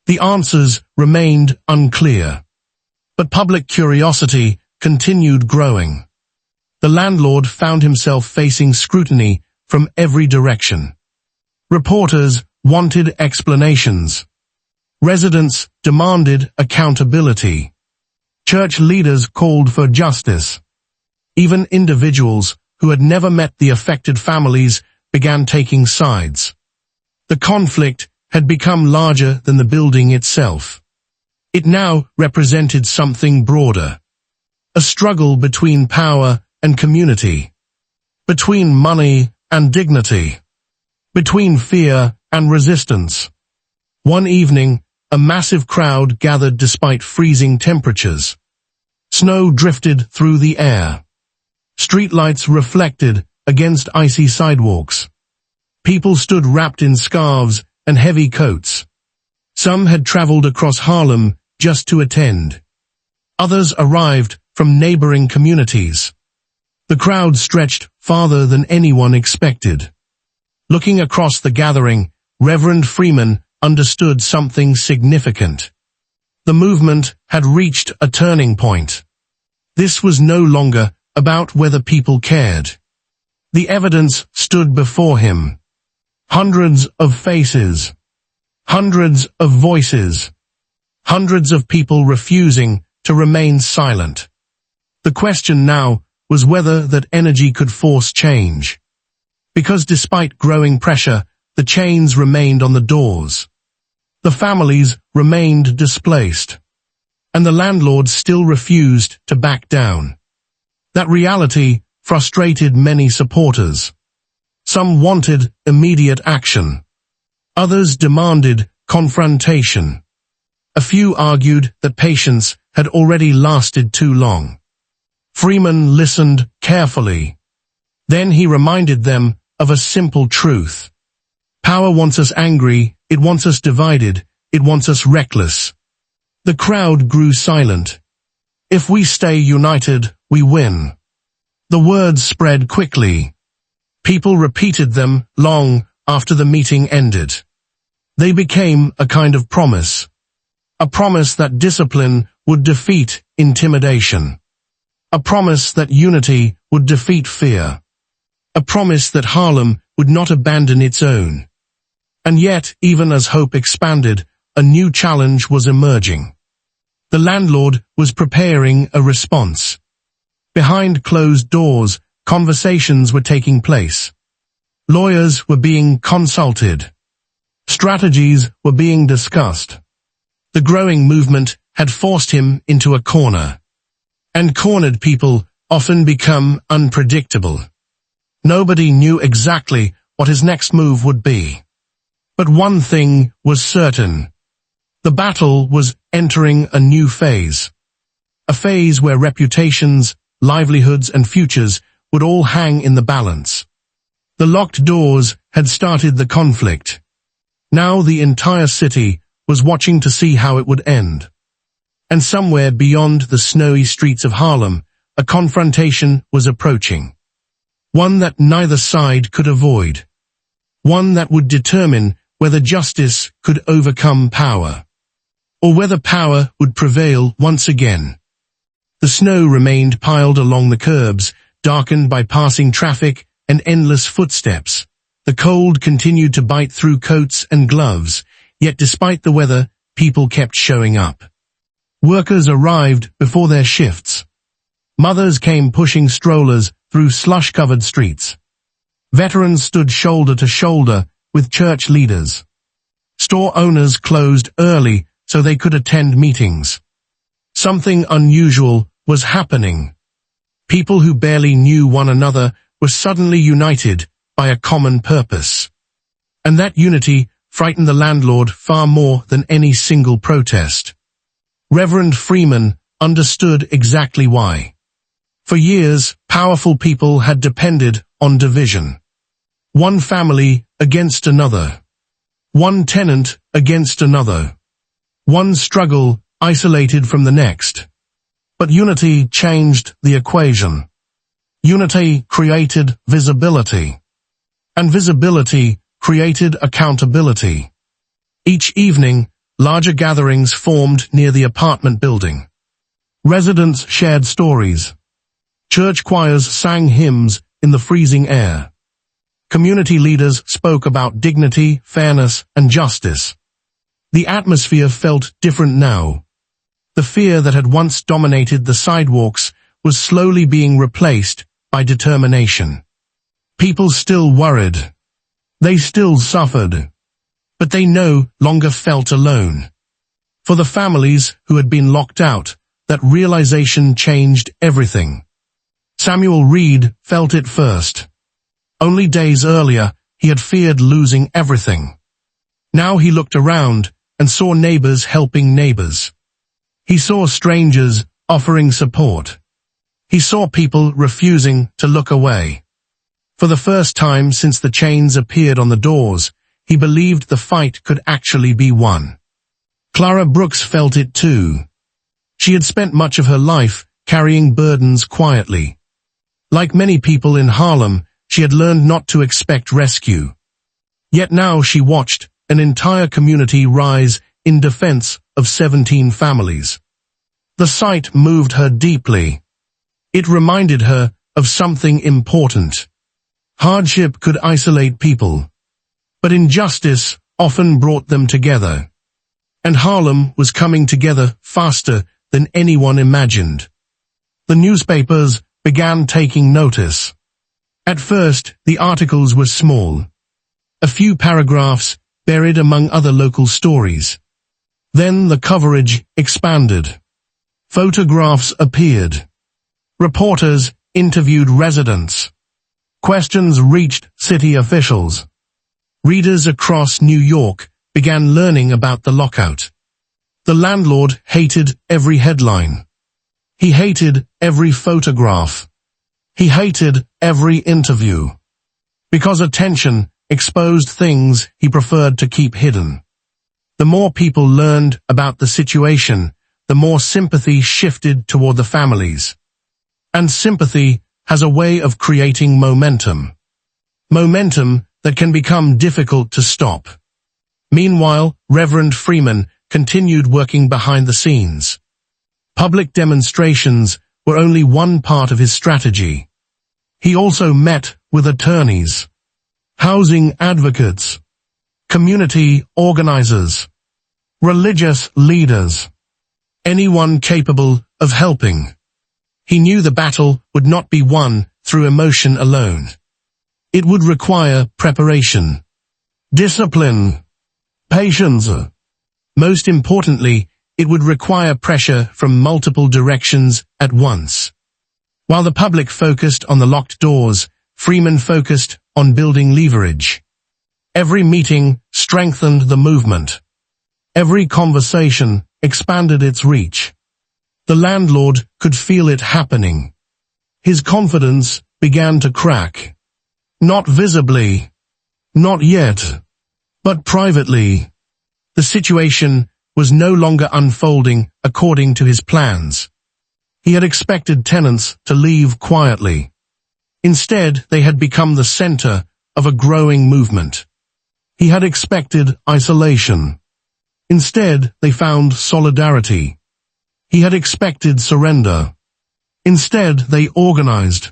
The answers remained unclear. But public curiosity continued growing. The landlord found himself facing scrutiny from every direction. Reporters wanted explanations. Residents demanded accountability. Church leaders called for justice. Even individuals who had never met the affected families began taking sides. The conflict had become larger than the building itself. It now represented something broader. A struggle between power and community. Between money and dignity. Between fear and resistance. One evening, a massive crowd gathered despite freezing temperatures. Snow drifted through the air. Streetlights reflected against icy sidewalks. People stood wrapped in scarves and heavy coats. Some had traveled across Harlem just to attend. Others arrived from neighboring communities. The crowd stretched farther than anyone expected. Looking across the gathering, Reverend Freeman understood something significant. The movement had reached a turning point. This was no longer about whether people cared. The evidence stood before him. Hundreds of faces. Hundreds of voices. Hundreds of people refusing to remain silent. The question now was whether that energy could force change. Because despite growing pressure, the chains remained on the doors. The families remained displaced. And the landlord still refused to back down. That reality frustrated many supporters. Some wanted immediate action. Others demanded confrontation. A few argued that patience had already lasted too long. Freeman listened carefully. Then he reminded them of a simple truth. Power wants us angry, it wants us divided, it wants us reckless. The crowd grew silent. If we stay united, we win. The words spread quickly. People repeated them long after the meeting ended. They became a kind of promise. A promise that discipline would defeat intimidation. A promise that unity would defeat fear. A promise that Harlem would not abandon its own. And yet, even as hope expanded, a new challenge was emerging. The landlord was preparing a response. Behind closed doors, conversations were taking place. Lawyers were being consulted. Strategies were being discussed. The growing movement had forced him into a corner. And cornered people often become unpredictable. Nobody knew exactly what his next move would be. But one thing was certain. The battle was entering a new phase. A phase where reputations, livelihoods, and futures would all hang in the balance. The locked doors had started the conflict. Now the entire city was watching to see how it would end. And somewhere beyond the snowy streets of Harlem, a confrontation was approaching. One that neither side could avoid. One that would determine whether justice could overcome power, or whether power would prevail once again. The snow remained piled along the curbs, darkened by passing traffic and endless footsteps. The cold continued to bite through coats and gloves, yet despite the weather, people kept showing up. Workers arrived before their shifts. Mothers came pushing strollers through slush-covered streets. Veterans stood shoulder to shoulder with church leaders. Store owners closed early so they could attend meetings. Something unusual was happening. People who barely knew one another were suddenly united by a common purpose. And that unity frightened the landlord far more than any single protest. Reverend Freeman understood exactly why. For years, powerful people had depended on division. One family against another. One tenant against another. One struggle isolated from the next. But unity changed the equation. Unity created visibility. And visibility created accountability. Each evening, larger gatherings formed near the apartment building. Residents shared stories. Church choirs sang hymns in the freezing air. Community leaders spoke about dignity, fairness, and justice. The atmosphere felt different now. The fear that had once dominated the sidewalks was slowly being replaced by determination. People still worried. They still suffered. But they no longer felt alone. For the families who had been locked out, that realization changed everything. Samuel Reed felt it first. Only days earlier, he had feared losing everything. Now he looked around and saw neighbors helping neighbors. He saw strangers offering support. He saw people refusing to look away. For the first time since the chains appeared on the doors, he believed the fight could actually be won. Clara Brooks felt it too. She had spent much of her life carrying burdens quietly. Like many people in Harlem, she had learned not to expect rescue. Yet now she watched an entire community rise in defense of 17 families. The sight moved her deeply. It reminded her of something important. Hardship could isolate people, but injustice often brought them together. And Harlem was coming together faster than anyone imagined. The newspapers began taking notice. At first, the articles were small. A few paragraphs buried among other local stories. Then the coverage expanded. Photographs appeared. Reporters interviewed residents. Questions reached city officials. Readers across New York began learning about the lockout. The landlord hated every headline. He hated every photograph. He hated every interview. Because attention exposed things he preferred to keep hidden. The more people learned about the situation, the more sympathy shifted toward the families. And sympathy has a way of creating momentum. Momentum that can become difficult to stop. Meanwhile, Reverend Freeman continued working behind the scenes. Public demonstrations were only one part of his strategy. He also met with attorneys, housing advocates, community organizers, religious leaders, anyone capable of helping. He knew the battle would not be won through emotion alone. It would require preparation, discipline, patience. Most importantly, it would require pressure from multiple directions at once. While the public focused on the locked doors, Freeman focused on building leverage. Every meeting strengthened the movement. Every conversation expanded its reach. The landlord could feel it happening. His confidence began to crack. Not visibly, not yet, but privately. The situation was no longer unfolding according to his plans. He had expected tenants to leave quietly. Instead, they had become the center of a growing movement. He had expected isolation. Instead, they found solidarity. He had expected surrender. Instead, they organized.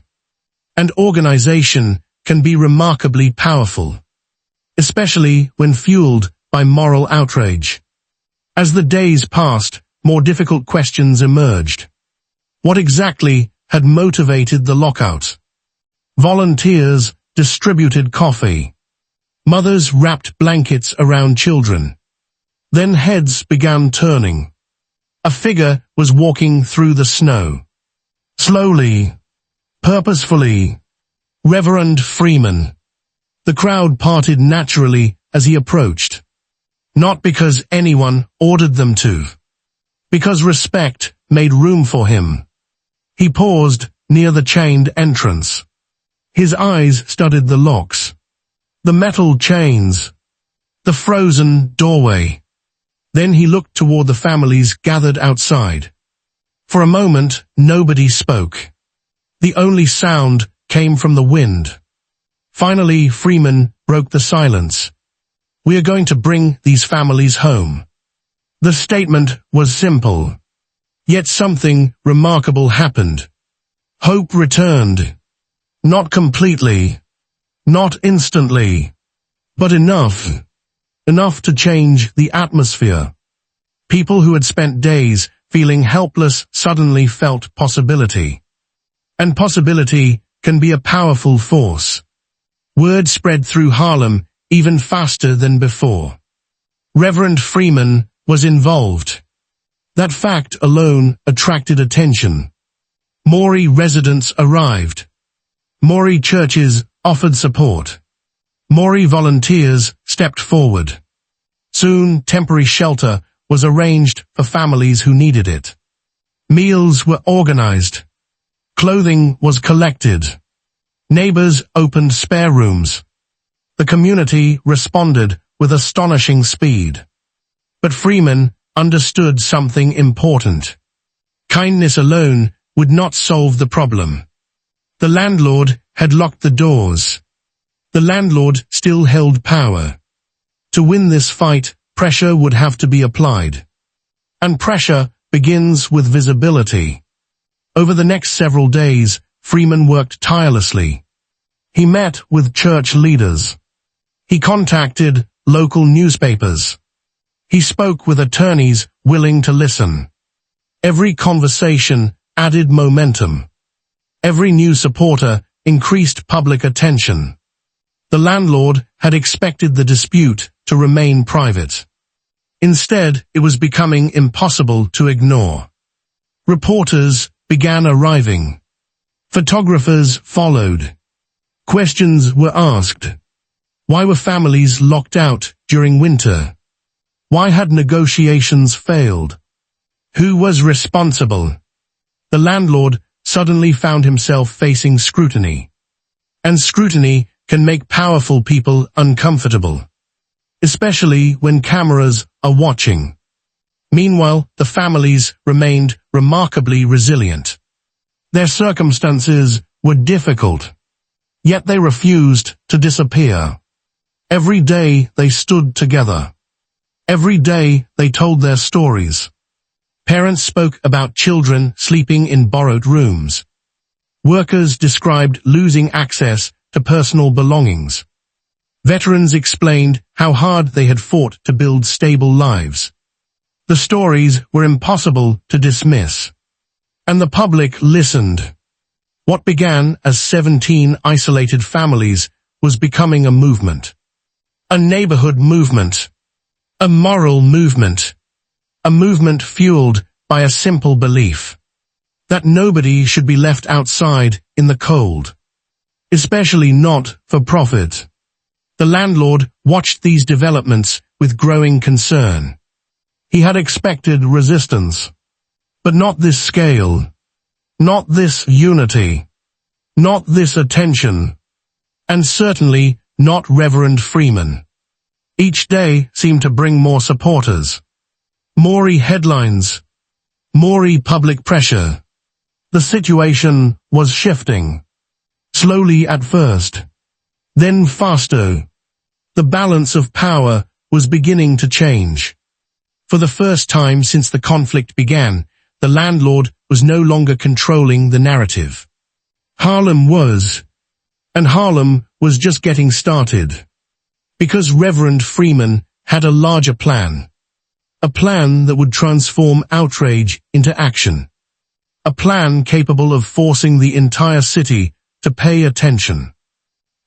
And organization can be remarkably powerful, especially when fueled by moral outrage. As the days passed, more difficult questions emerged. What exactly had motivated the lockout? Volunteers distributed coffee. Mothers wrapped blankets around children. Then heads began turning. A figure was walking through the snow. Slowly, purposefully. Reverend Freeman. The crowd parted naturally as he approached. Not because anyone ordered them to. Because respect made room for him. He paused near the chained entrance. His eyes studied the locks, the metal chains, the frozen doorway. Then he looked toward the families gathered outside. For a moment, nobody spoke. The only sound came from the wind. Finally, Freeman broke the silence. "We are going to bring these families home." The statement was simple. Yet something remarkable happened. Hope returned. Not completely. Not instantly. But enough. Enough to change the atmosphere. People who had spent days feeling helpless suddenly felt possibility. And possibility can be a powerful force. Word spread through Harlem even faster than before. Reverend Freeman was involved. That fact alone attracted attention. Morey residents arrived. Morey churches offered support. Morey volunteers stepped forward. Soon, temporary shelter was arranged for families who needed it. Meals were organized. Clothing was collected. Neighbors opened spare rooms. The community responded with astonishing speed. But Freeman understood something important. Kindness alone would not solve the problem. The landlord had locked the doors. The landlord still held power. To win this fight, pressure would have to be applied. And pressure begins with visibility. Over the next several days, Freeman worked tirelessly. He met with church leaders. He contacted local newspapers. He spoke with attorneys willing to listen. Every conversation added momentum. Every new supporter increased public attention. The landlord had expected the dispute to remain private. Instead, it was becoming impossible to ignore. Reporters began arriving. Photographers followed. Questions were asked. Why were families locked out during winter? Why had negotiations failed? Who was responsible? The landlord suddenly found himself facing scrutiny. And scrutiny can make powerful people uncomfortable, especially when cameras are watching. Meanwhile, the families remained remarkably resilient. Their circumstances were difficult, yet they refused to disappear. Every day they stood together. Every day they told their stories. Parents spoke about children sleeping in borrowed rooms. Workers described losing access to personal belongings. Veterans explained how hard they had fought to build stable lives. The stories were impossible to dismiss. And the public listened. What began as 17 isolated families was becoming a movement. A neighborhood movement. A moral movement. A movement fueled by a simple belief that nobody should be left outside in the cold, especially not for profit. The landlord watched these developments with growing concern. He had expected resistance, but not this scale, not this unity, not this attention, and certainly not Reverend Freeman. Each day seemed to bring more supporters, more headlines, more public pressure. The situation was shifting, slowly at first, then faster. The balance of power was beginning to change. For the first time since the conflict began, the landlord was no longer controlling the narrative. Harlem was, and Harlem was just getting started. Because Reverend Freeman had a larger plan. A plan that would transform outrage into action. A plan capable of forcing the entire city to pay attention.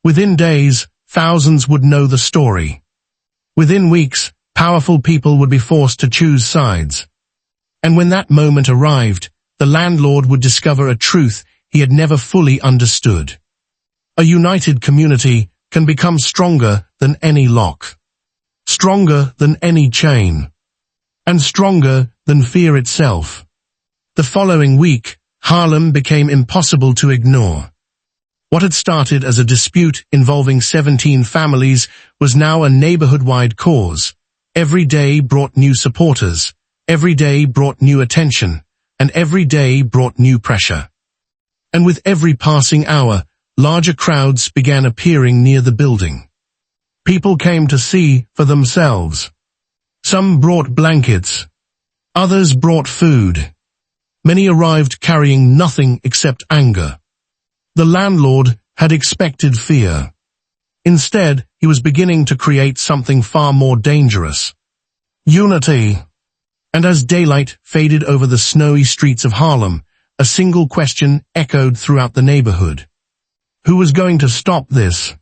Within days, thousands would know the story. Within weeks, powerful people would be forced to choose sides. And when that moment arrived, the landlord would discover a truth he had never fully understood. A united community can become stronger than any lock. Stronger than any chain. And stronger than fear itself. The following week, Harlem became impossible to ignore. What had started as a dispute involving 17 families was now a neighborhood-wide cause. Every day brought new supporters, every day brought new attention, and every day brought new pressure. And with every passing hour, larger crowds began appearing near the building. People came to see for themselves. Some brought blankets. Others brought food. Many arrived carrying nothing except anger. The landlord had expected fear. Instead, he was beginning to create something far more dangerous. Unity. And as daylight faded over the snowy streets of Harlem, a single question echoed throughout the neighborhood. Who was going to stop this?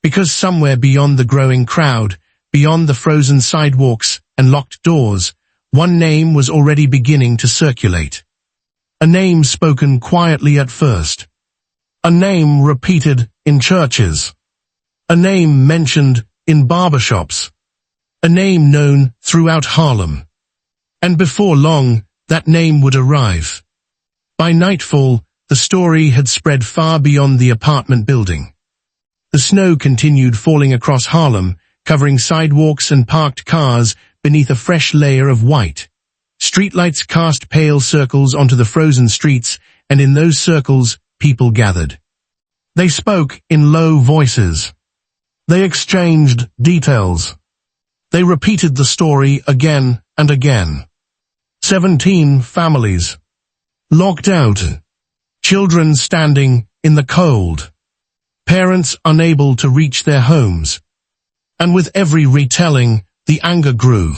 Because somewhere beyond the growing crowd, beyond the frozen sidewalks and locked doors, one name was already beginning to circulate. A name spoken quietly at first. A name repeated in churches. A name mentioned in barbershops. A name known throughout Harlem. And before long, that name would arrive. By nightfall, the story had spread far beyond the apartment building. The snow continued falling across Harlem, covering sidewalks and parked cars beneath a fresh layer of white. Streetlights cast pale circles onto the frozen streets, and in those circles, people gathered. They spoke in low voices. They exchanged details. They repeated the story again and again. 17 families. Locked out. Children standing in the cold. Parents unable to reach their homes. And with every retelling, the anger grew.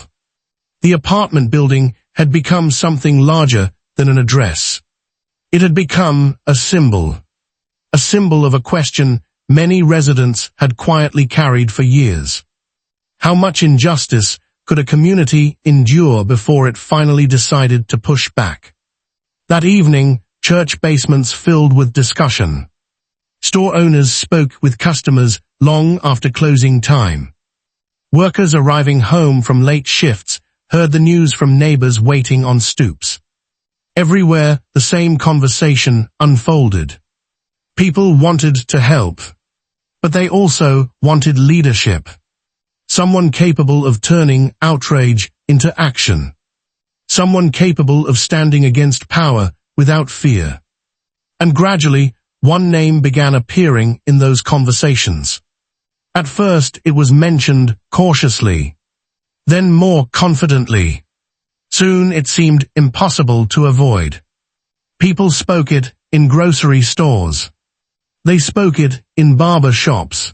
The apartment building had become something larger than an address. It had become a symbol of a question many residents had quietly carried for years. How much injustice could a community endure before it finally decided to push back? That evening, church basements filled with discussion. Store owners spoke with customers long after closing time. Workers arriving home from late shifts heard the news from neighbors waiting on stoops. Everywhere, the same conversation unfolded. People wanted to help, but they also wanted leadership. Someone capable of turning outrage into action. Someone capable of standing against power without fear. And gradually, one name began appearing in those conversations. At first, it was mentioned cautiously, then more confidently. Soon it seemed impossible to avoid. People spoke it in grocery stores. They spoke it in barber shops.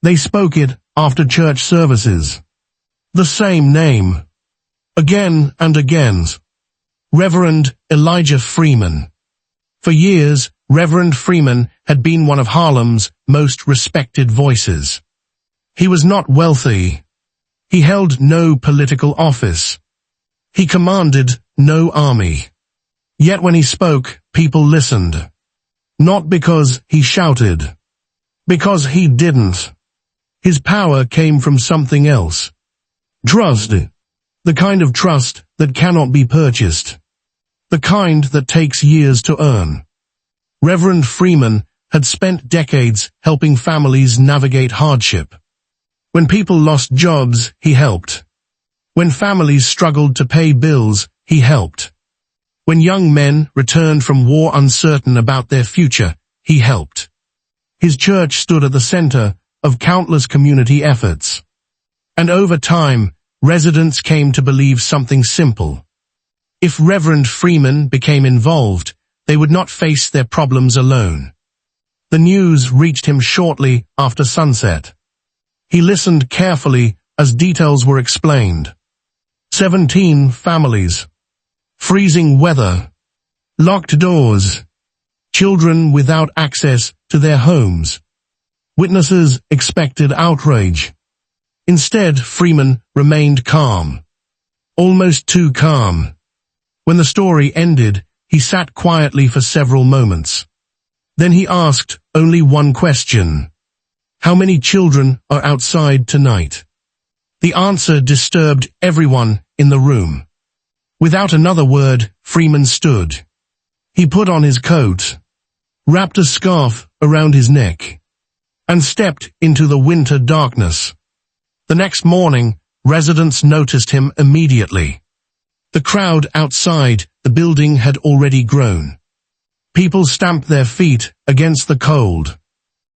They spoke it after church services. The same name. Again and again. Reverend Elijah Freeman. For years, Reverend Freeman had been one of Harlem's most respected voices. He was not wealthy. He held no political office. He commanded no army. Yet when he spoke, people listened. Not because he shouted. Because he didn't. His power came from something else. Trust. The kind of trust that cannot be purchased. The kind that takes years to earn. Reverend Freeman had spent decades helping families navigate hardship. When people lost jobs, he helped. When families struggled to pay bills, he helped. When young men returned from war uncertain about their future, he helped. His church stood at the center of countless community efforts. And over time, residents came to believe something simple. If Reverend Freeman became involved, they would not face their problems alone. The news reached him shortly after sunset. He listened carefully as details were explained. 17 families. Freezing weather. Locked doors. Children without access to their homes. Witnesses expected outrage. Instead, Freeman remained calm. Almost too calm. When the story ended, he sat quietly for several moments. Then he asked only one question. How many children are outside tonight? The answer disturbed everyone in the room. Without another word, Freeman stood. He put on his coat, wrapped a scarf around his neck, and stepped into the winter darkness. The next morning, residents noticed him immediately. The crowd outside the building had already grown. People stamped their feet against the cold.